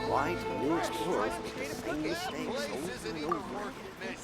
Why do new explorers make the same mistakes over and over again?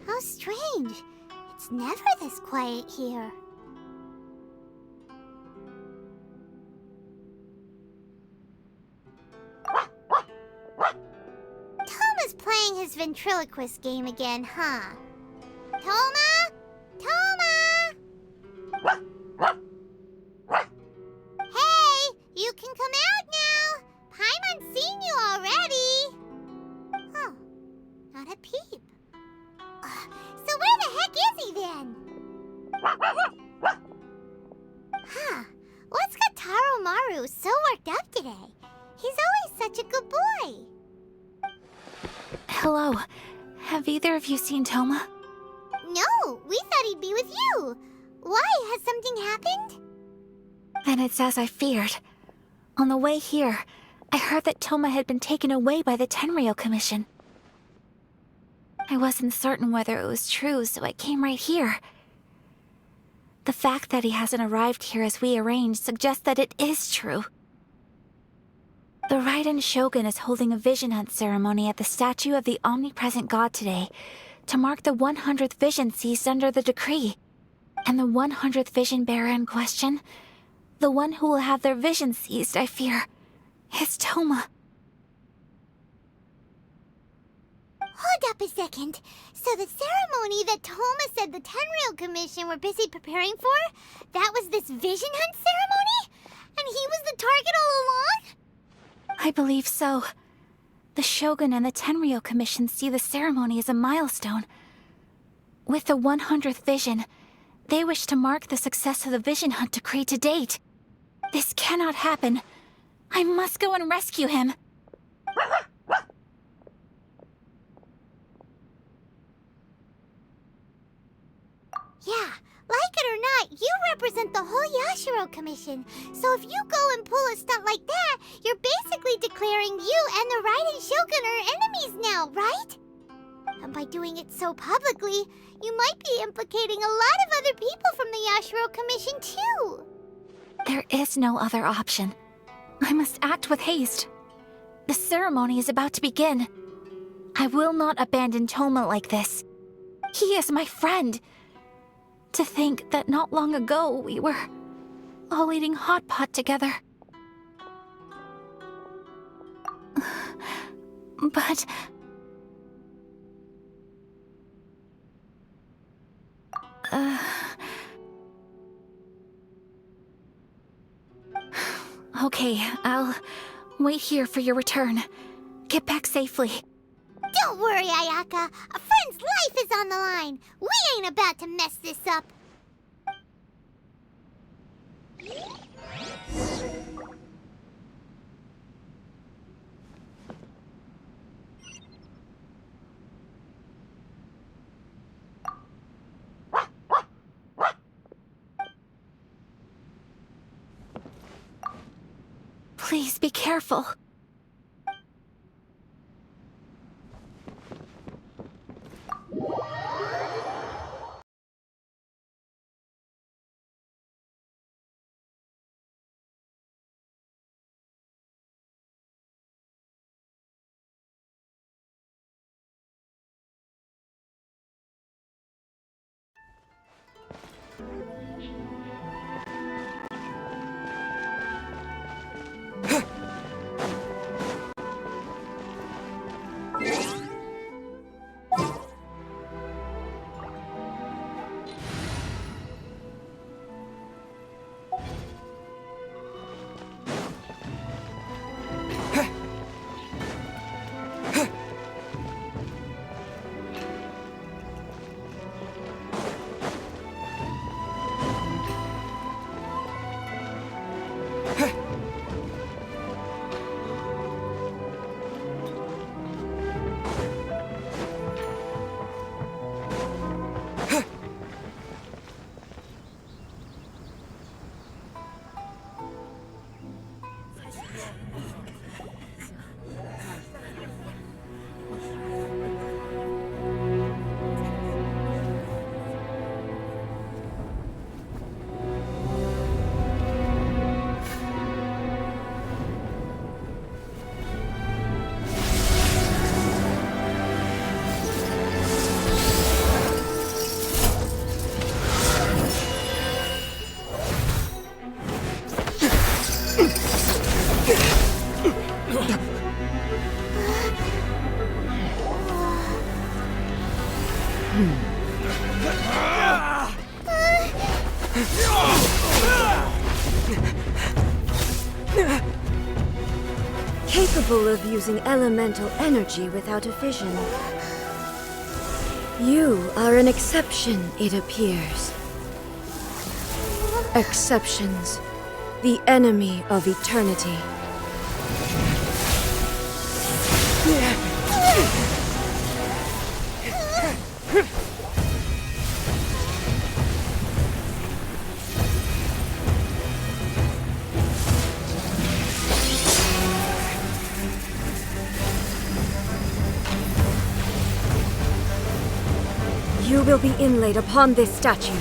How strange. It's never this quiet here. Toma's playing his ventriloquist game again, huh? Toma? Toma! Hey, you can come out now. Paimon's seen you already. Huh, not a peep. So where the heck is he then? Huh, what's got Taro Maru so worked up today? He's always such a good boy. Hello. Have either of you seen Toma? No, we thought he'd be with you. Why? Has something happened? Then it's as I feared. On the way here, I heard that Toma had been taken away by the Tenryou Commission. I wasn't certain whether it was true, so I came right here. The fact that he hasn't arrived here as we arranged suggests that it is true. The Raiden Shogun is holding a vision hunt ceremony at the statue of the omnipresent god today to mark the 100th vision seized under the decree. And the 100th vision bearer in question, the one who will have their vision seized, I fear, is Toma. Hold up a second. So the ceremony that Toma said the Tenryou Commission were busy preparing for, that was this vision hunt ceremony? And he was the target all along? I believe so. The Shogun and the Tenryou Commission see the ceremony as a milestone. With the 100th vision, they wish to mark the success of the vision hunt decree to date. This cannot happen. I must go and rescue him. Yeah, like it or not, you represent the whole Yashiro Commission. So if you go and pull a stunt like that, you're basically declaring you and the Raiden Shogun are enemies now, right? And by doing it so publicly, you might be implicating a lot of other people from the Yashiro Commission too. There is no other option. I must act with haste. The ceremony is about to begin. I will not abandon Toma like this. He is my friend. To think that not long ago we were all eating hot pot together. But... Okay, I'll wait here for your return. Get back safely. Don't worry, Ayaka. A friend's life is on the line. We ain't about to mess this up. Please be careful. Capable of using elemental energy without a vision. You are an exception, it appears. Exceptions, the enemy of eternity. You will be inlaid upon this statue.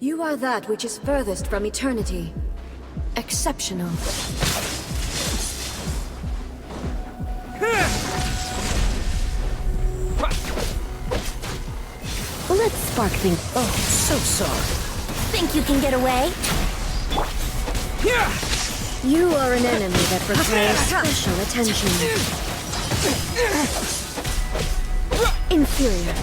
You are that which is furthest from eternity. Exceptional. Let's spark things. Oh, so sorry. Think you can get away? You are an enemy that requires special attention. Inferior.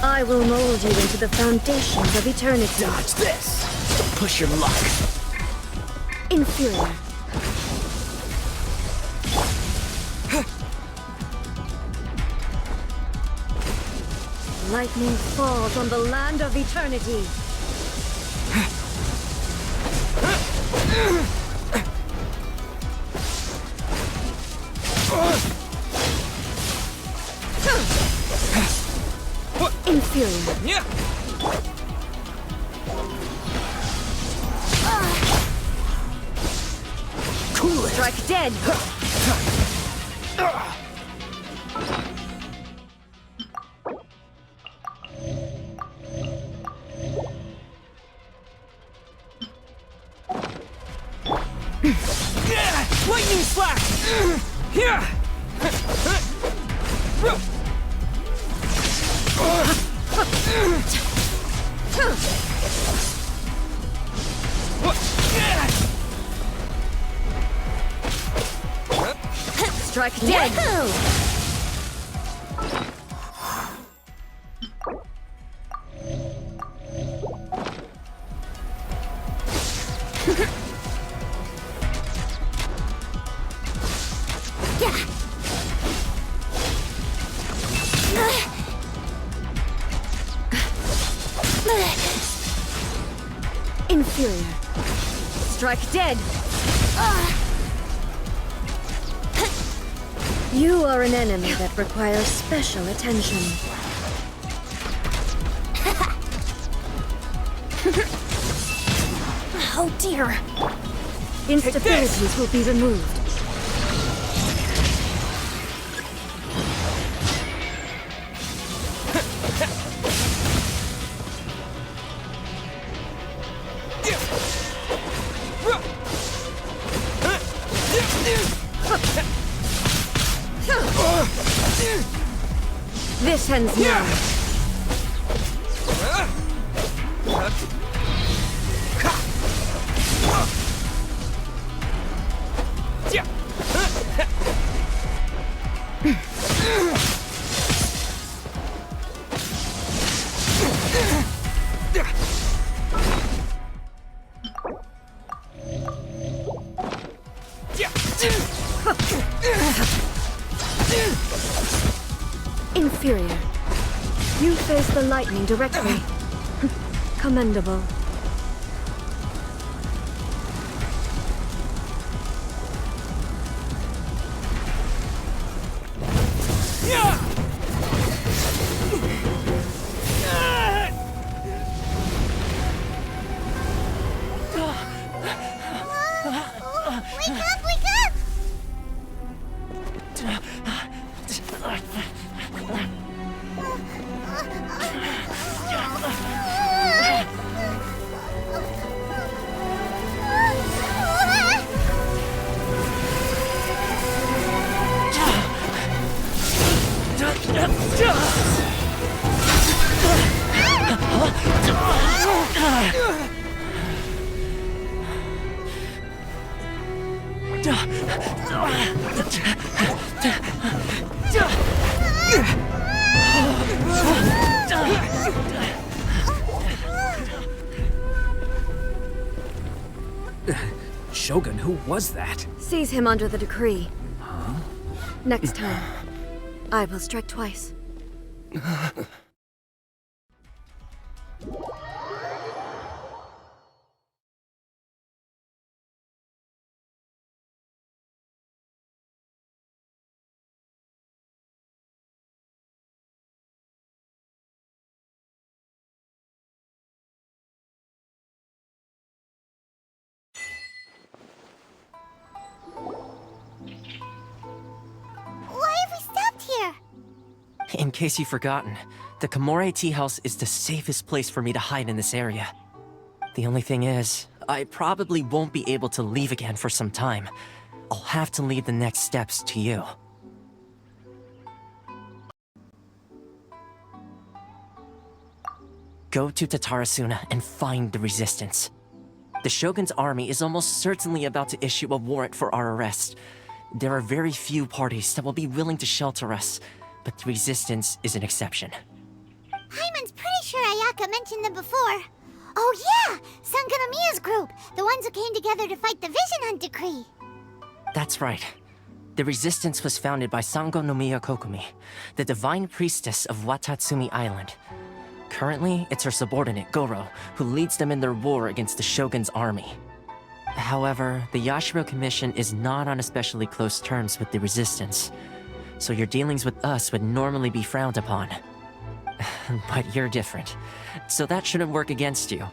I will mold you into the foundations of eternity. Dodge this. Don't push your luck. Inferior. Lightning falls on the land of eternity. Inferior. Yeah. Cool. Strike dead. Lightning slash. Here. Strike dead. Inferior. Strike dead. You are an enemy that requires special attention. Oh dear. Instabilities will be removed. This ends now. Inferior. You face the lightning directly. Commendable. Wake up, wake up! Shogun, who was that? Seize him under the decree. Next time, I will strike twice. Why have we stopped here? In case you've forgotten, the Komore Tea House is the safest place for me to hide in this area. The only thing is, I probably won't be able to leave again for some time. I'll have to leave the next steps to you. Go to Tatarasuna and find the resistance. The Shogun's army is almost certainly about to issue a warrant for our arrest. There are very few parties that will be willing to shelter us, but the resistance is an exception. Hyman's pretty sure Ayaka mentioned them before. Oh yeah! Sangonomiya's group! The ones who came together to fight the Vision Hunt Decree! That's right. The resistance was founded by Sangonomiya Kokumi, the divine priestess of Watatsumi Island. Currently, it's her subordinate, Goro, who leads them in their war against the Shogun's army. However, the Yashiro Commission is not on especially close terms with the resistance, so your dealings with us would normally be frowned upon. But you're different, so that shouldn't work against you.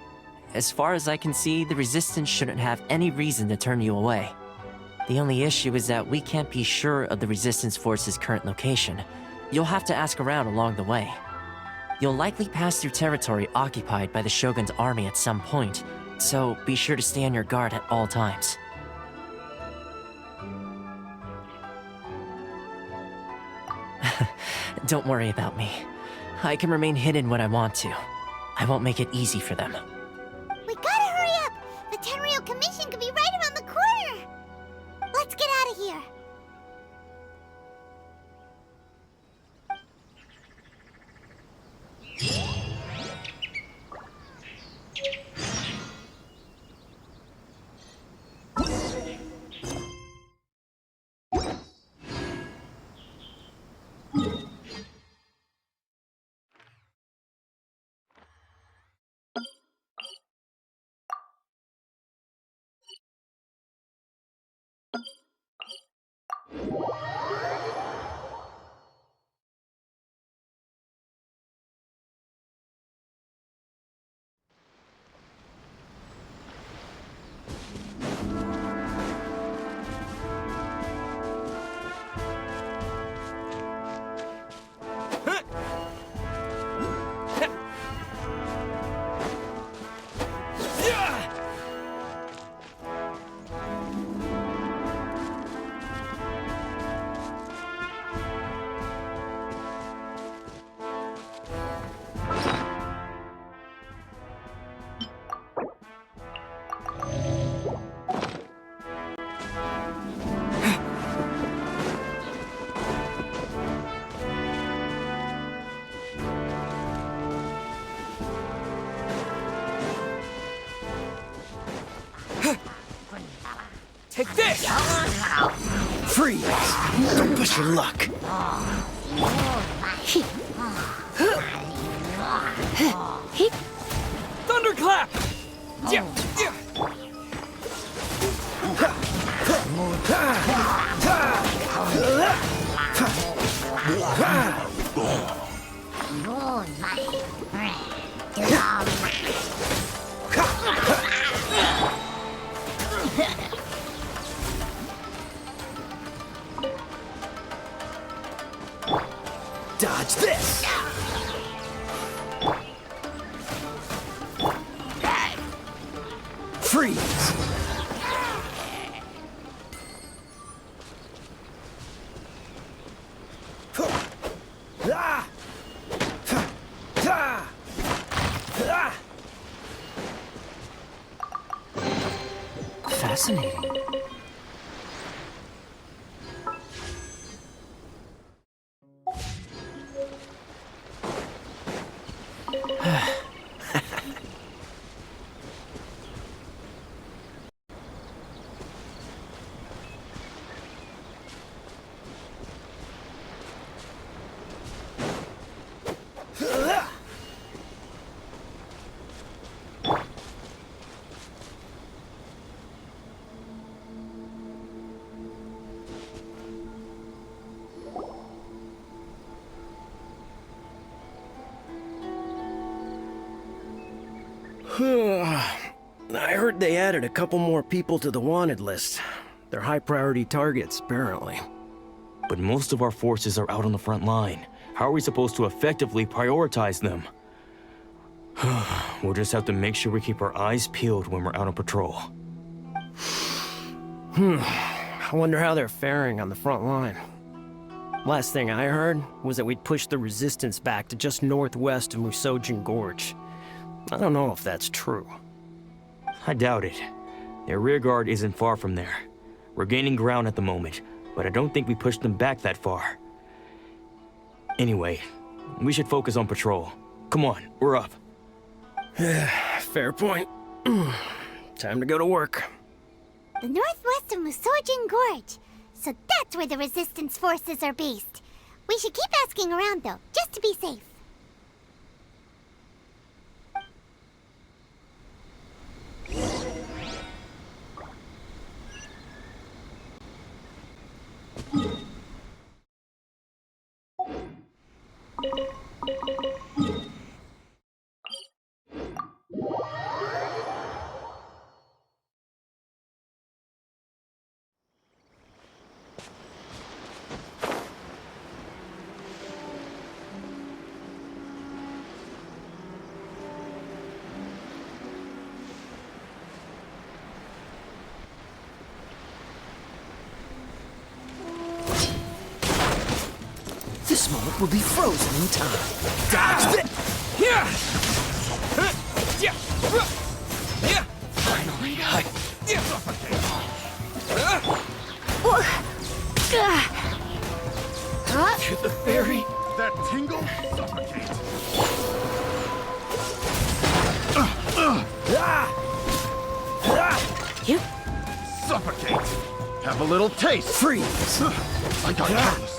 As far as I can see, the resistance shouldn't have any reason to turn you away. The only issue is that we can't be sure of the resistance force's current location. You'll have to ask around along the way. You'll likely pass through territory occupied by the Shogun's army at some point, so be sure to stay on your guard at all times. Don't worry about me. I can remain hidden when I want to. I won't make it easy for them. We gotta hurry up! The Tenryou Commission could be right around the corner! Let's get out of here! Take this! Freeze! Don't push your luck. Thunderclap! Dodge this! Freeze! Fascinating. I heard they added a couple more people to the wanted list. They're high-priority targets, apparently. But most of our forces are out on the front line. How are we supposed to effectively prioritize them? We'll just have to make sure we keep our eyes peeled when we're out on patrol. I wonder how they're faring on the front line. Last thing I heard was that we'd pushed the resistance back to just northwest of Musojin Gorge. I don't know if that's true. I doubt it. Their rearguard isn't far from there. We're gaining ground at the moment, but I don't think we pushed them back that far. Anyway, we should focus on patrol. Come on, we're up. Fair point. Time to go to work. The northwest of Musojin Gorge. So that's where the resistance forces are based. We should keep asking around, though, just to be safe. This moment will be frozen in time. Dodge it! Finally, to the ferry. That tingle? Suffocate. You Suffocate. Have a little taste. freeze. I got careless.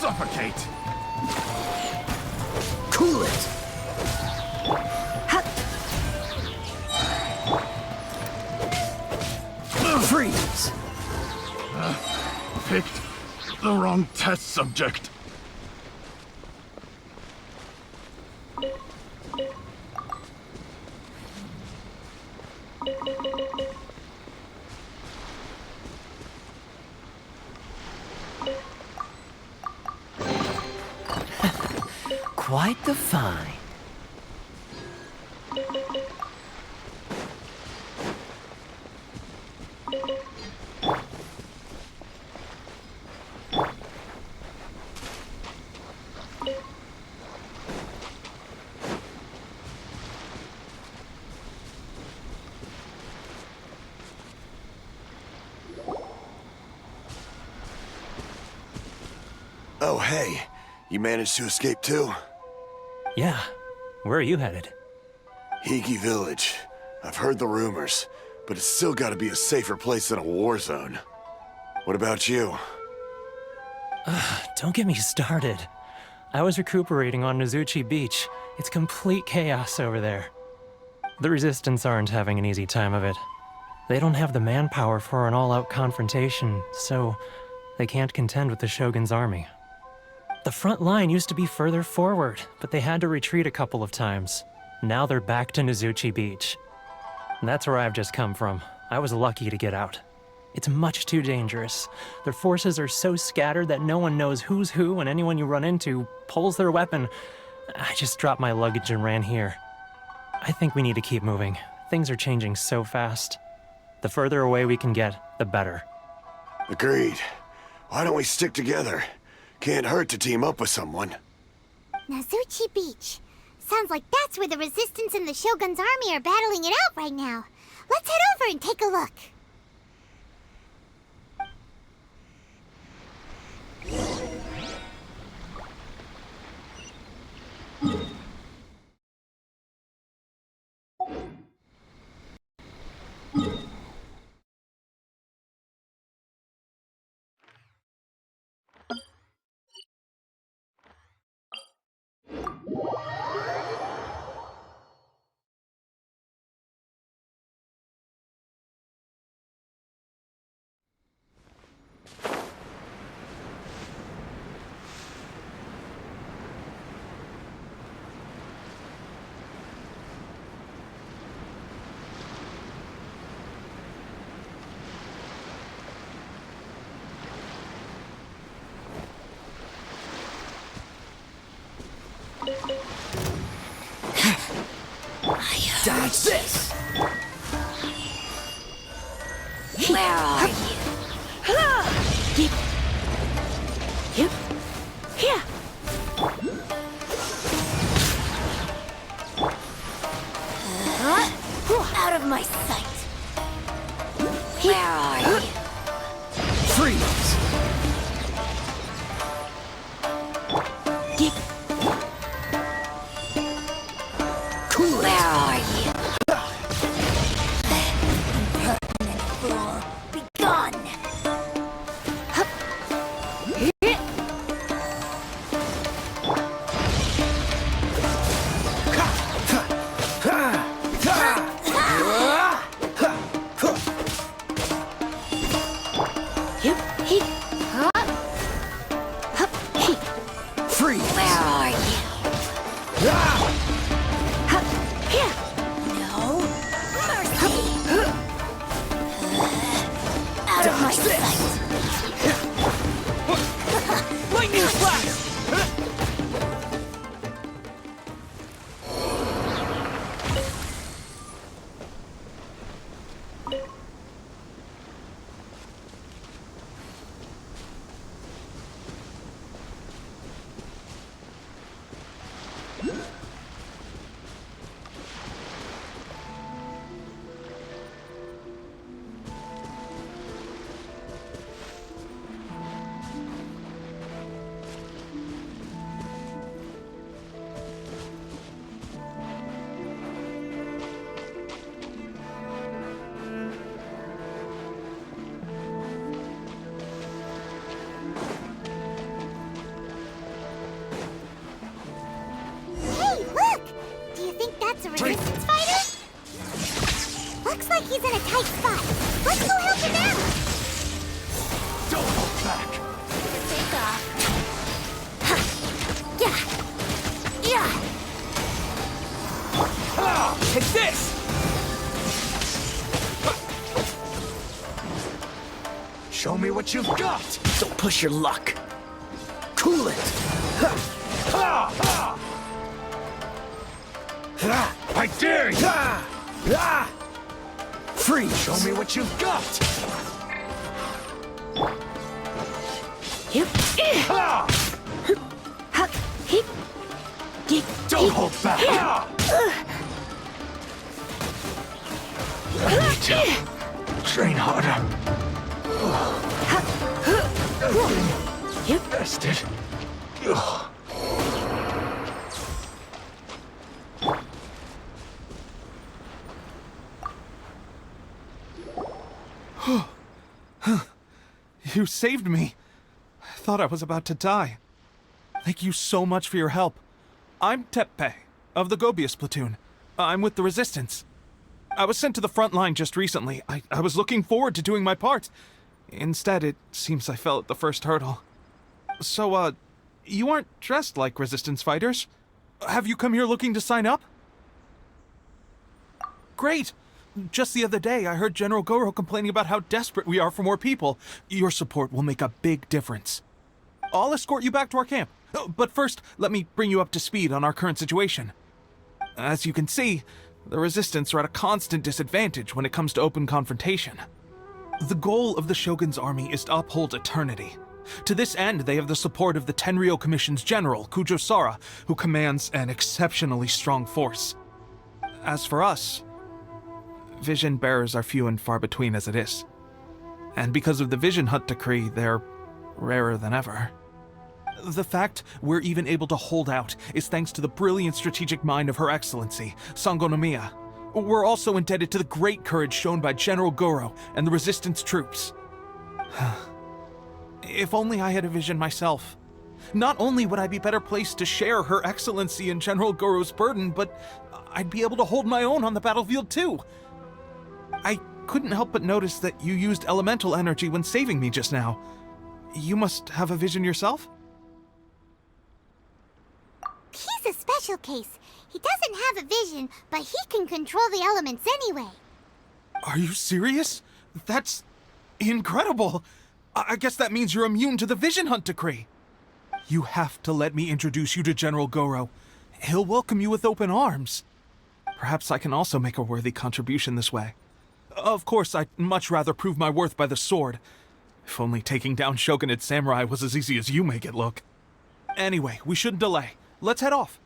Suffocate. Cool it. Freeze. Picked the wrong test subject. Quite the find. Oh, hey. You managed to escape too? Yeah. Where are you headed? Higi Village. I've heard the rumors, but it's still gotta be a safer place than a war zone. What about you? Don't get me started. I was recuperating on Nozuchi Beach. It's complete chaos over there. The Resistance aren't having an easy time of it. They don't have the manpower for an all-out confrontation, so they can't contend with the Shogun's army. The front line used to be further forward, but they had to retreat a couple of times. Now they're back to Nozuchi Beach. That's where I've just come from. I was lucky to get out. It's much too dangerous. Their forces are so scattered that no one knows who's who, and anyone you run into pulls their weapon. I just dropped my luggage and ran here. I think we need to keep moving. Things are changing so fast. The further away we can get, the better. Agreed. Why don't we stick together? Can't hurt to team up with someone. Nozuchi Beach. Sounds like that's where the Resistance and the Shogun's army are battling it out right now. Let's head over and take a look. you? Dodge this! Where are you? Here. Out of my sight. Where are you? Freeze! Cool. Where are you? Impertinent fool. Be gone. Freeze! Where are you? No mercy. Out of my sight. Lightning flash! Hey, look! Do you think that's a resistance fighter? Looks like he's in a tight spot. Let's go help him out! Don't hold back! Take off. Yeah. Yeah. Ah, take this! Show me what you've got! Don't push your luck. Cool it! Ha! Ha! Ha! Ha! I dare you! Ha! Ha! Freeze! Show me what you've got! Ha! Don't hold back! Ha! I need to train harder. Rested. You saved me. I thought I was about to die. Thank you so much for your help. I'm Tepe, of the Gobius platoon. I'm with the Resistance. I was sent to the front line just recently. I was looking forward to doing my part. Instead, it seems I fell at the first hurdle. So, you aren't dressed like Resistance fighters? Have you come here looking to sign up? Great! Just the other day, I heard General Goro complaining about how desperate we are for more people. Your support will make a big difference. I'll escort you back to our camp. But first, let me bring you up to speed on our current situation. As you can see, the Resistance are at a constant disadvantage when it comes to open confrontation. The goal of the Shogun's army is to uphold eternity. To this end, they have the support of the Tenryou Commission's general, Kujo Sara, who commands an exceptionally strong force. As for us, vision bearers are few and far between as it is. And because of the Vision Hut decree, they're rarer than ever. The fact we're even able to hold out is thanks to the brilliant strategic mind of Her Excellency, Sango Nomiya. We're also indebted to the great courage shown by General Goro and the Resistance troops. If only I had a vision myself. Not only would I be better placed to share Her Excellency and General Goro's burden, but I'd be able to hold my own on the battlefield too. I couldn't help but notice that you used elemental energy when saving me just now. You must have a vision yourself? He's a special case. He doesn't have a vision, but he can control the elements anyway. Are you serious? That's incredible. I guess that means you're immune to the Vision Hunt decree. You have to let me introduce you to General Goro. He'll welcome you with open arms. Perhaps I can also make a worthy contribution this way. Of course, I'd much rather prove my worth by the sword. If only taking down shogunate samurai was as easy as you make it look. Anyway, we shouldn't delay. Let's head off.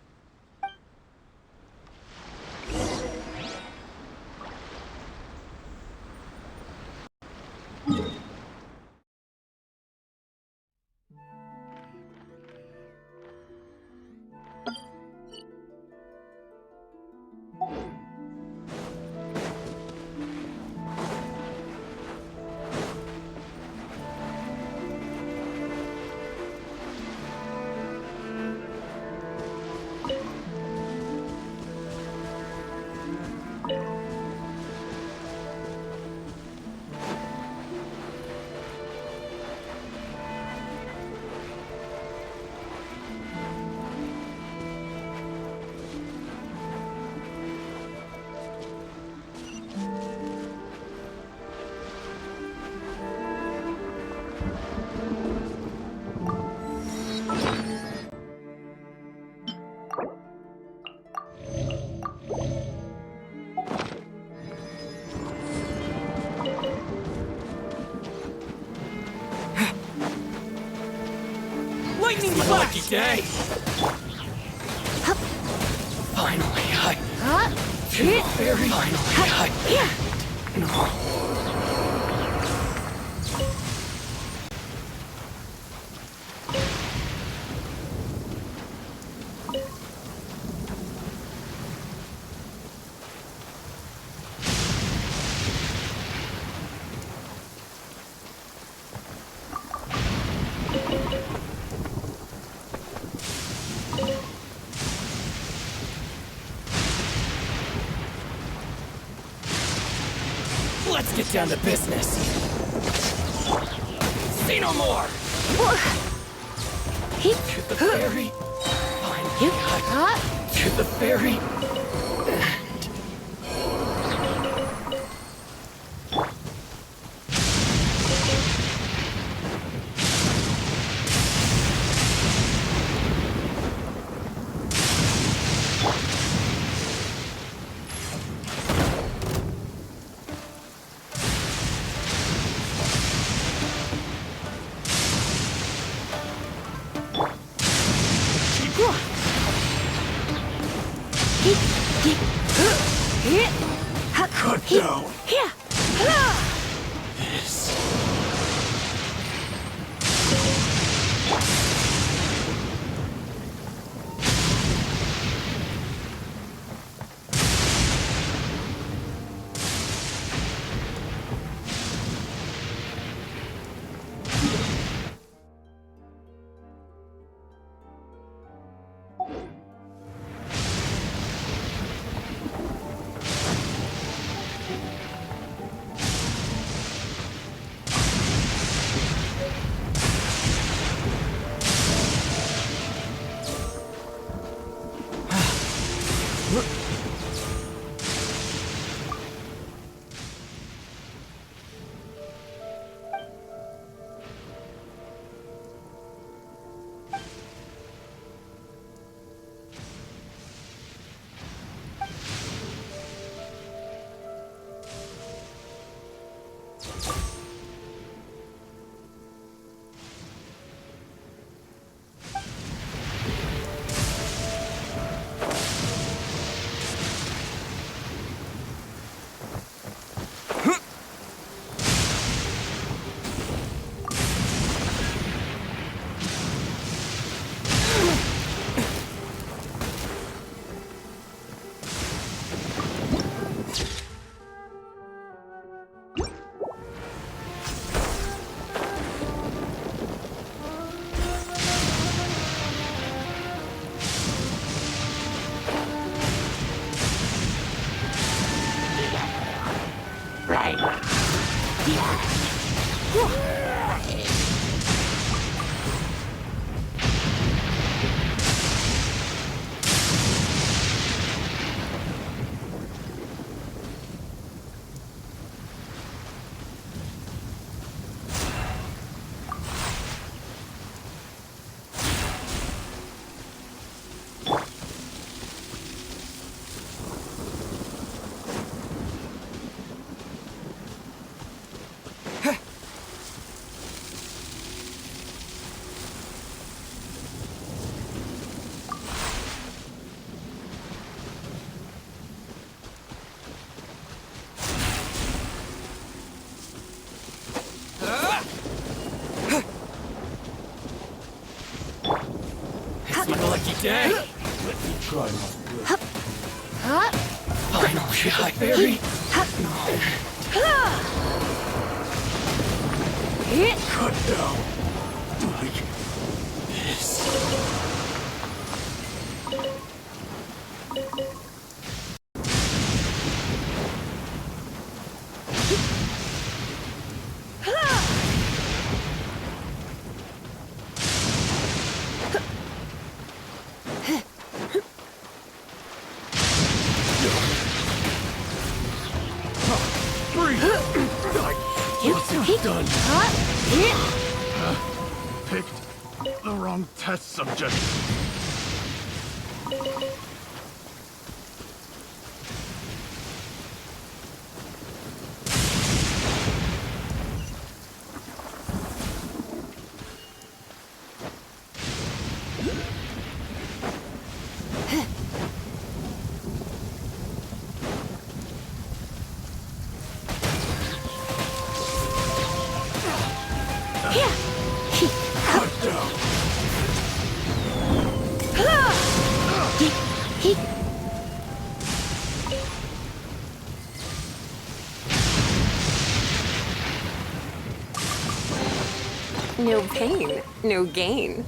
Lightning lucky day! Finally, No. Let's get down to business. Say no more! To the ferry. Finally, to the ferry. Cut down. This. dead. Finally, Blackberry. Cut down like this. Done. Picked the wrong test subject. No pain, no gain.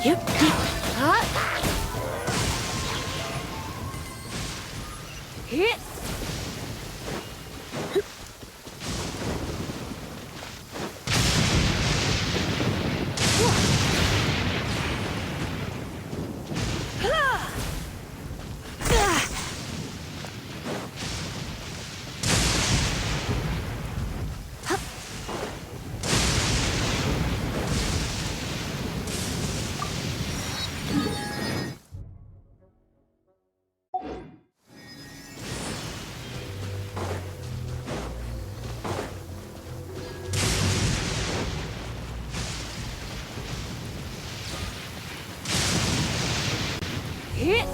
Yep. Hit. Hit.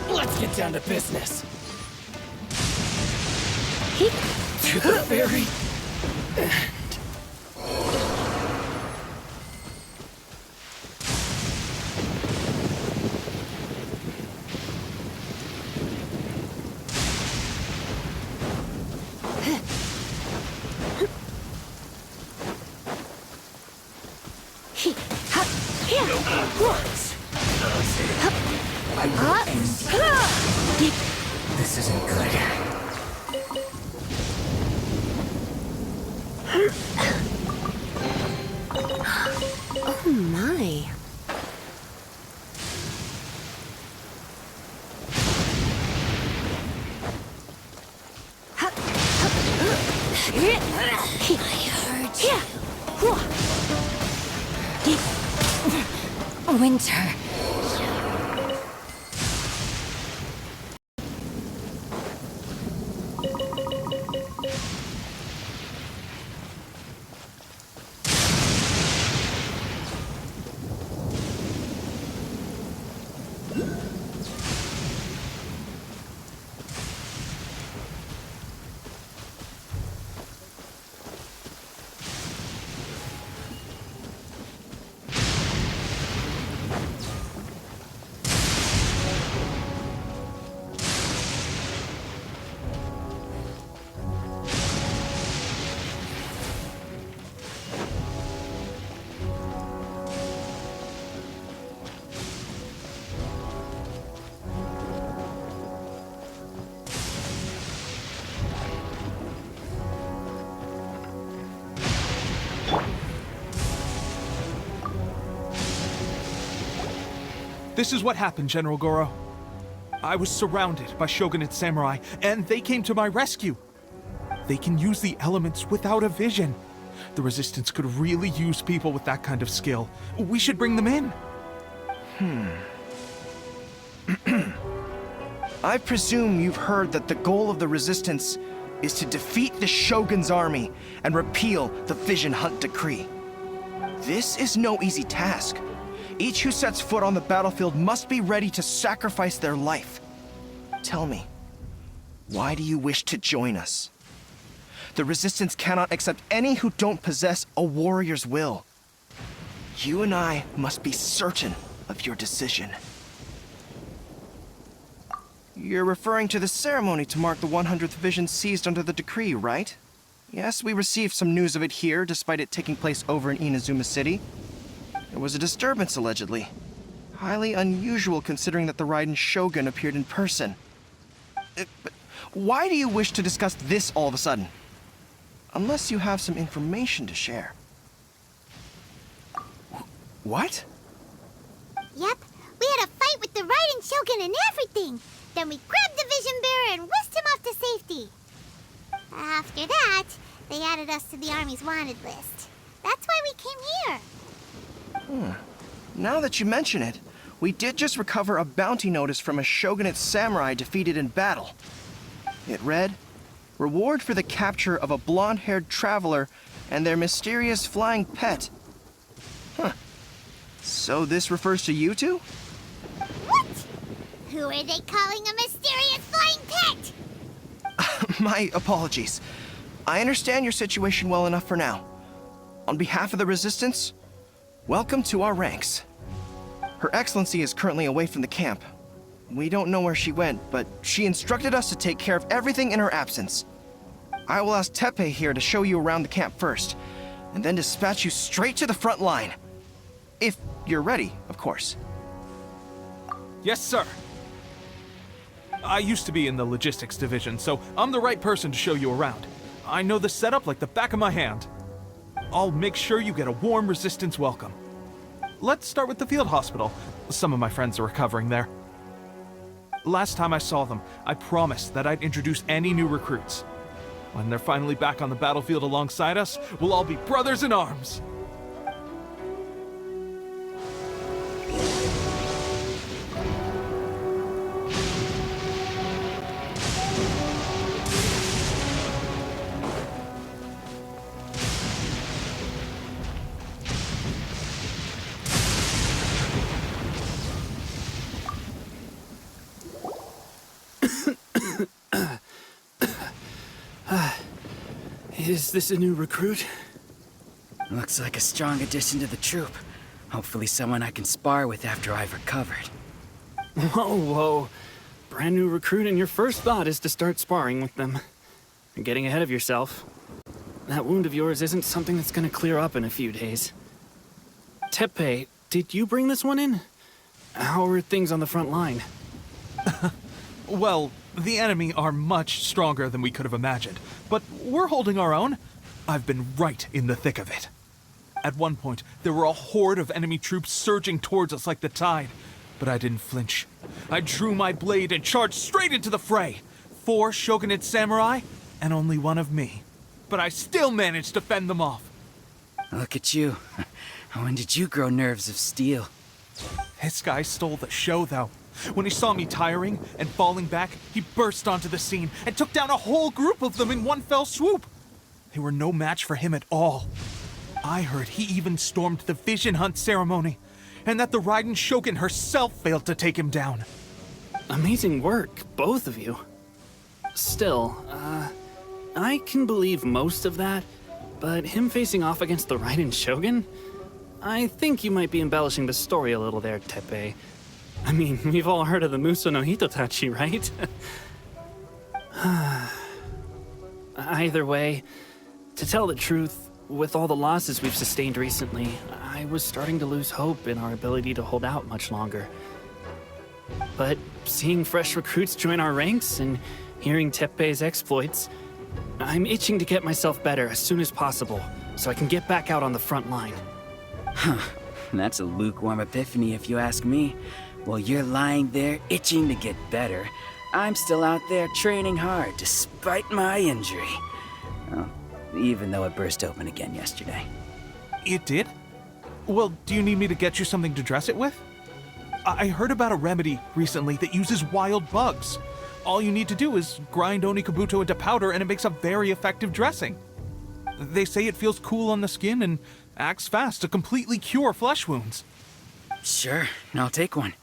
Let's get down to business. To the very end. This isn't good. Oh my. Winter. This is what happened, General Goro. I was surrounded by shogunate samurai, and they came to my rescue. They can use the elements without a vision. The Resistance could really use people with that kind of skill. We should bring them in. I presume you've heard that the goal of the Resistance is to defeat the Shogun's army and repeal the Vision Hunt Decree. This is no easy task. Each who sets foot on the battlefield must be ready to sacrifice their life. Tell me, why do you wish to join us? The Resistance cannot accept any who don't possess a warrior's will. You and I must be certain of your decision. You're referring to the ceremony to mark the 100th Vision seized under the decree, right? Yes, we received some news of it here, despite it taking place over in Inazuma City. There was a disturbance, allegedly. Highly unusual considering that the Raiden Shogun appeared in person. But why do you wish to discuss this all of a sudden? Unless you have some information to share. What? Yep, we had a fight with the Raiden Shogun and everything. Then we grabbed the Vision Bearer and whisked him off to safety. After that, they added us to the Army's wanted list. That's why we came here. Now that you mention it, we did just recover a bounty notice from a shogunate samurai defeated in battle. It read, "Reward for the capture of a blonde-haired traveler and their mysterious flying pet." So this refers to you two? What? Who are they calling a mysterious flying pet? My apologies. I understand your situation well enough for now. On behalf of the Resistance, welcome to our ranks. Her Excellency is currently away from the camp. We don't know where she went, but she instructed us to take care of everything in her absence. I will ask Teppei here to show you around the camp first, and then dispatch you straight to the front line. If you're ready, of course. Yes, sir. I used to be in the logistics division, so I'm the right person to show you around. I know the setup like the back of my hand. I'll make sure you get a warm Resistance welcome. Let's start with the field hospital. Some of my friends are recovering there. Last time I saw them, I promised that I'd introduce any new recruits. When they're finally back on the battlefield alongside us, we'll all be brothers in arms. Is this a new recruit? Looks like a strong addition to the troop. Hopefully someone I can spar with after I've recovered. Whoa. Brand new recruit and your first thought is to start sparring with them. You're getting ahead of yourself. That wound of yours isn't something that's gonna clear up in a few days. Teppei, did you bring this one in? How are things on the front line? Well, the enemy are much stronger than we could have imagined, but we're holding our own. I've been right in the thick of it. At one point, there were a horde of enemy troops surging towards us like the tide, but I didn't flinch. I drew my blade and charged straight into the fray. 4 shogunate samurai, and only one of me. But I still managed to fend them off. Look at you. When did you grow nerves of steel? This guy stole the show, though. When he saw me tiring and falling back, he burst onto the scene and took down a whole group of them in one fell swoop. They were no match for him at all. I heard he even stormed the Vision Hunt ceremony, and that the Raiden Shogun herself failed to take him down. Amazing work, both of you. Still, I can believe most of that, but him facing off against the Raiden Shogun? I think you might be embellishing the story a little there, Teppei. I mean, we've all heard of the Muso no Hitotachi, right? Either way, to tell the truth, with all the losses we've sustained recently, I was starting to lose hope in our ability to hold out much longer. But seeing fresh recruits join our ranks and hearing Teppei's exploits, I'm itching to get myself better as soon as possible, so I can get back out on the front line. That's a lukewarm epiphany if you ask me. While you're lying there itching to get better, I'm still out there training hard despite my injury. Well, even though it burst open again yesterday. It did? Well, do you need me to get you something to dress it with? I heard about a remedy recently that uses wild bugs. All you need to do is grind Onikabuto into powder and it makes a very effective dressing. They say it feels cool on the skin and acts fast to completely cure flesh wounds. Sure, I'll take one.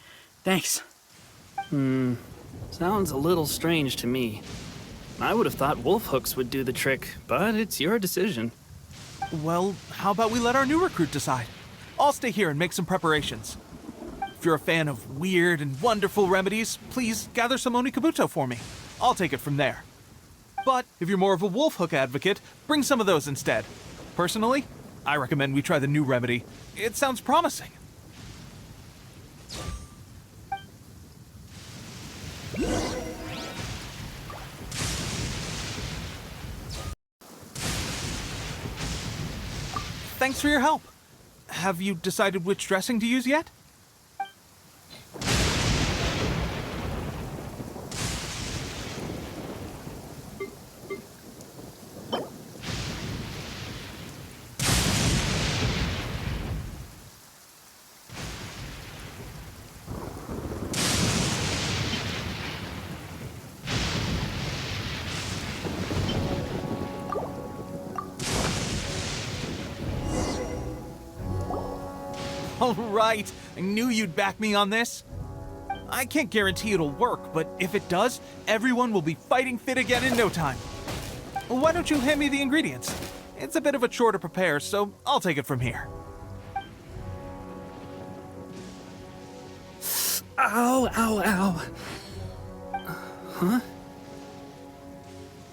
Thanks. Sounds a little strange to me. I would have thought wolf hooks would do the trick, but it's your decision. Well, how about we let our new recruit decide? I'll stay here and make some preparations. If you're a fan of weird and wonderful remedies, please gather some Onikabuto for me. I'll take it from there. But if you're more of a wolf hook advocate, bring some of those instead. Personally, I recommend we try the new remedy. It sounds promising. Thanks for your help. Have you decided which dressing to use yet? All right, I knew you'd back me on this. I can't guarantee it'll work, but if it does, everyone will be fighting fit again in no time. Why don't you hand me the ingredients? It's a bit of a chore to prepare, so I'll take it from here. Ow, ow, ow. Huh?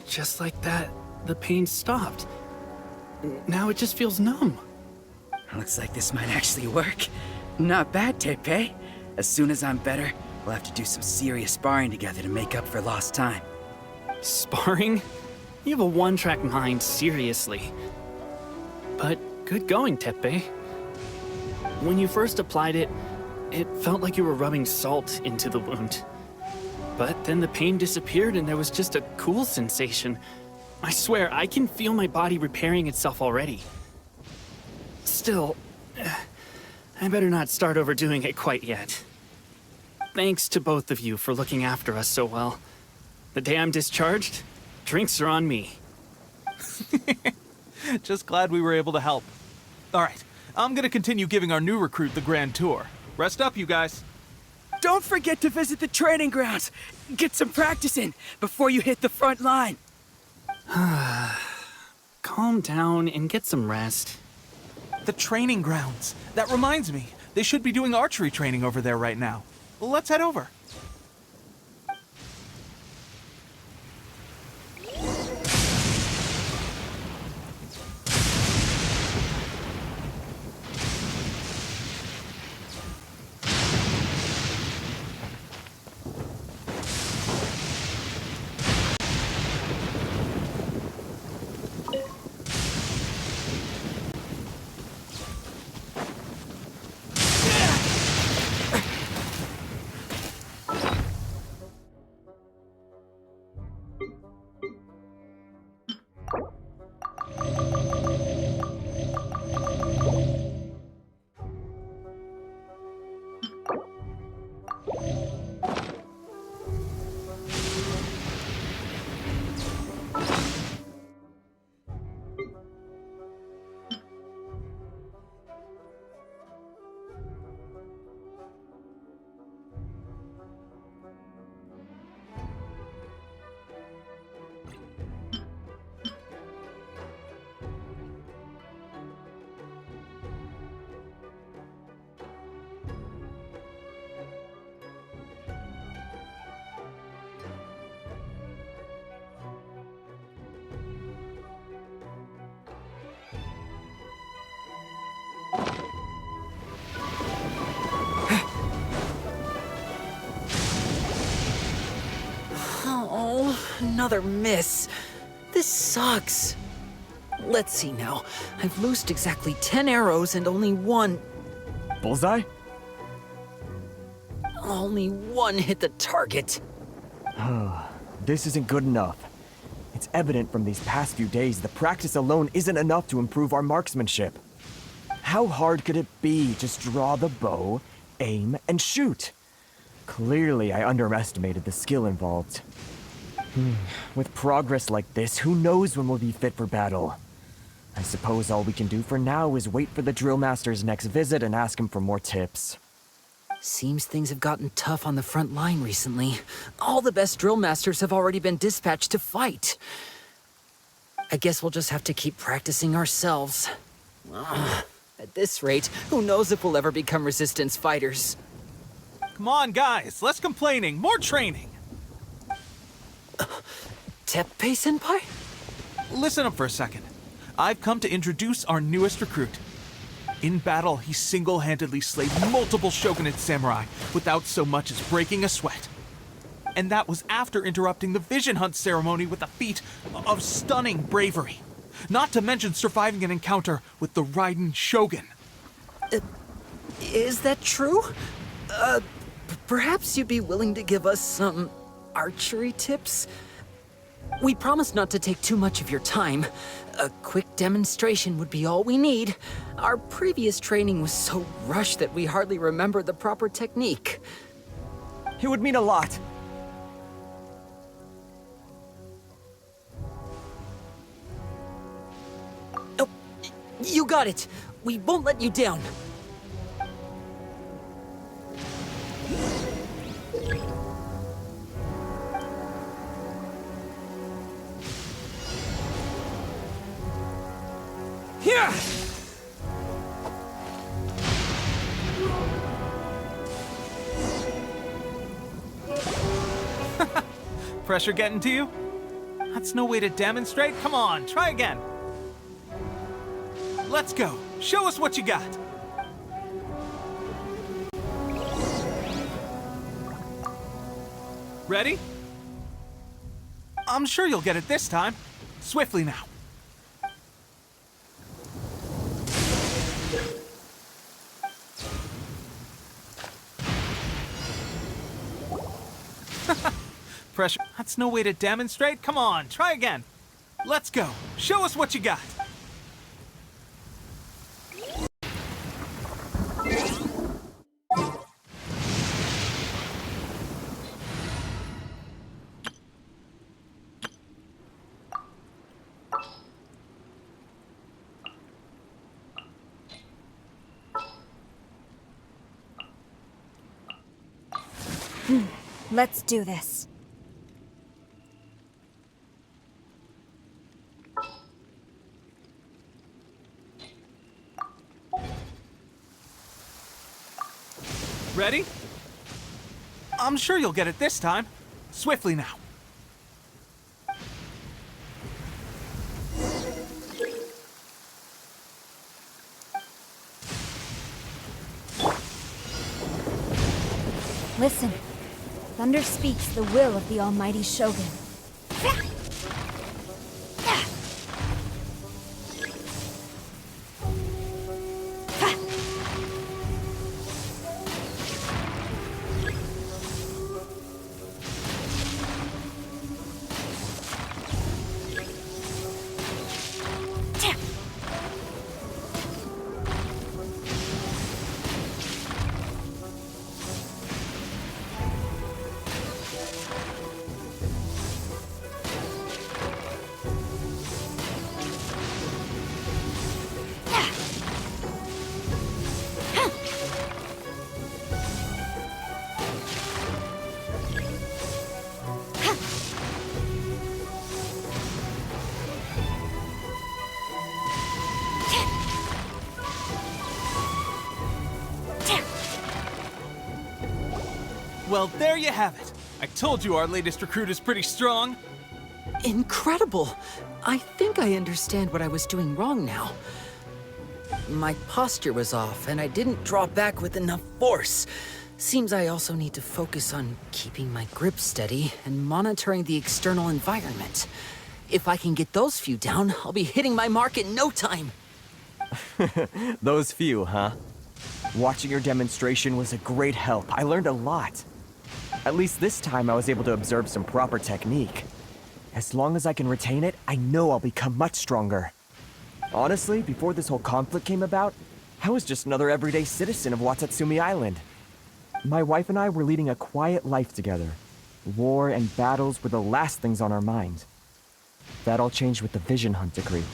Just like that, the pain stopped. Now it just feels numb. Looks like this might actually work. Not bad, Tepe. As soon as I'm better, we'll have to do some serious sparring together to make up for lost time. Sparring? You have a one-track mind, seriously. But good going, Tepe. When you first applied it, it felt like you were rubbing salt into the wound. But then the pain disappeared and there was just a cool sensation. I swear, I can feel my body repairing itself already. Still, I better not start overdoing it quite yet. Thanks to both of you for looking after us so well. The day I'm discharged, drinks are on me. Just glad we were able to help. All right, I'm gonna continue giving our new recruit the grand tour. Rest up, you guys. Don't forget to visit the training grounds. Get some practice in before you hit the front line. Calm down and get some rest. The training grounds. That reminds me, they should be doing archery training over there right now. Let's head over. Another miss. This sucks. Let's see now. I've loosed exactly 10 arrows and only one. Bullseye? Only one hit the target. This isn't good enough. It's evident from these past few days the practice alone isn't enough to improve our marksmanship. How hard could it be? Just draw the bow, aim, and shoot. Clearly, I underestimated the skill involved. With progress like this, who knows when we'll be fit for battle? I suppose all we can do for now is wait for the drill master's next visit and ask him for more tips. Seems things have gotten tough on the front line recently. All the best drill masters have already been dispatched to fight. I guess we'll just have to keep practicing ourselves. At this rate, who knows if we'll ever become resistance fighters. Come on, guys, less complaining, more training. Teppei-senpai? Listen up for a second. I've come to introduce our newest recruit. In battle, he single-handedly slayed multiple shogunate samurai without so much as breaking a sweat. And that was after interrupting the vision hunt ceremony with a feat of stunning bravery. Not to mention surviving an encounter with the Raiden Shogun. Is that true? Perhaps you'd be willing to give us some archery tips? We promise not to take too much of your time. A quick demonstration would be all we need. Our previous training was so rushed that we hardly remember the proper technique. It would mean a lot. Oh, you got it. We won't let you down. Here! Pressure getting to you? That's no way to demonstrate. Come on, try again. Let's go. Show us what you got. Ready? I'm sure you'll get it this time. Swiftly now. Pressure. That's no way to demonstrate. Come on, try again. Let's go. Show us what you got. Let's do this. Ready? I'm sure you'll get it this time. Swiftly now. Listen. Thunder speaks the will of the almighty Shogun. Well, there you have it. I told you our latest recruit is pretty strong. Incredible! I think I understand what I was doing wrong now. My posture was off, and I didn't draw back with enough force. Seems I also need to focus on keeping my grip steady and monitoring the external environment. If I can get those few down, I'll be hitting my mark in no time. Those few, huh? Watching your demonstration was a great help. I learned a lot. At least this time I was able to observe some proper technique. As long as I can retain it, I know I'll become much stronger. Honestly, before this whole conflict came about, I was just another everyday citizen of Watatsumi Island. My wife and I were leading a quiet life together. War and battles were the last things on our mind. That all changed with the Vision Hunt decree.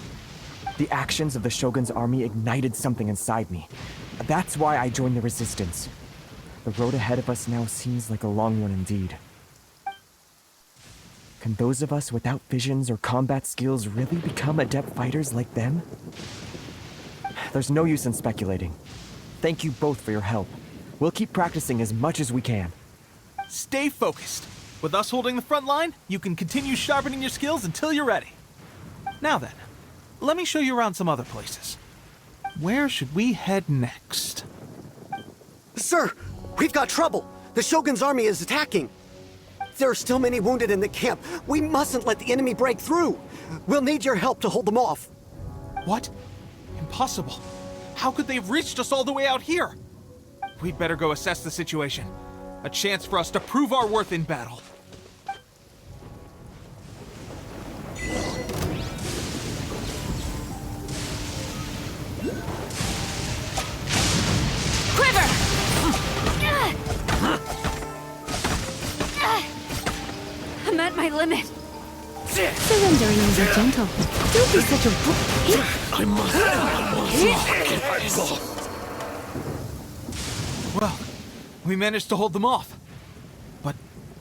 The actions of the Shogun's army ignited something inside me. That's why I joined the resistance. The road ahead of us now seems like a long one indeed. Can those of us without visions or combat skills really become adept fighters like them? There's no use in speculating. Thank you both for your help. We'll keep practicing as much as we can. Stay focused. With us holding the front line, you can continue sharpening your skills until you're ready. Now then, let me show you around some other places. Where should we head next? Sir, we've got trouble. The Shogun's army is attacking. There are still many wounded in the camp. We mustn't let the enemy break through. We'll need your help to hold them off. What? Impossible. How could they have reached us all the way out here? We'd better go assess the situation. A chance for us to prove our worth in battle. Quiver! I'm at my limit. Surrendering is gentle. Don't be such a I must. Well, we managed to hold them off. But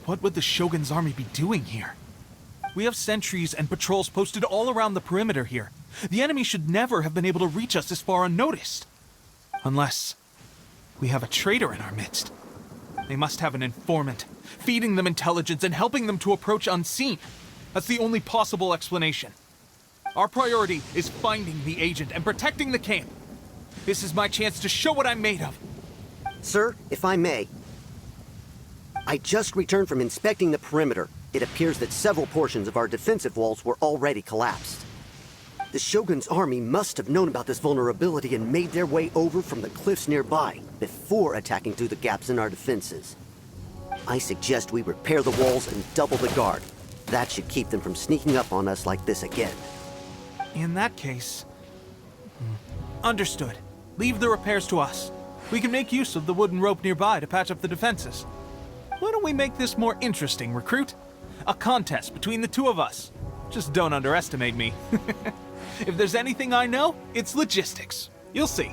what would the Shogun's army be doing here? We have sentries and patrols posted all around the perimeter here. The enemy should never have been able to reach us this far unnoticed. Unless we have a traitor in our midst. They must have an informant, feeding them intelligence and helping them to approach unseen. That's the only possible explanation. Our priority is finding the agent and protecting the camp. This is my chance to show what I'm made of. Sir, if I may. I just returned from inspecting the perimeter. It appears that several portions of our defensive walls were already collapsed. The Shogun's army must have known about this vulnerability and made their way over from the cliffs nearby before attacking through the gaps in our defenses. I suggest we repair the walls and double the guard. That should keep them from sneaking up on us like this again. In that case... Understood. Leave the repairs to us. We can make use of the wooden rope nearby to patch up the defenses. Why don't we make this more interesting, recruit? A contest between the two of us. Just don't underestimate me. If there's anything I know, it's logistics. You'll see.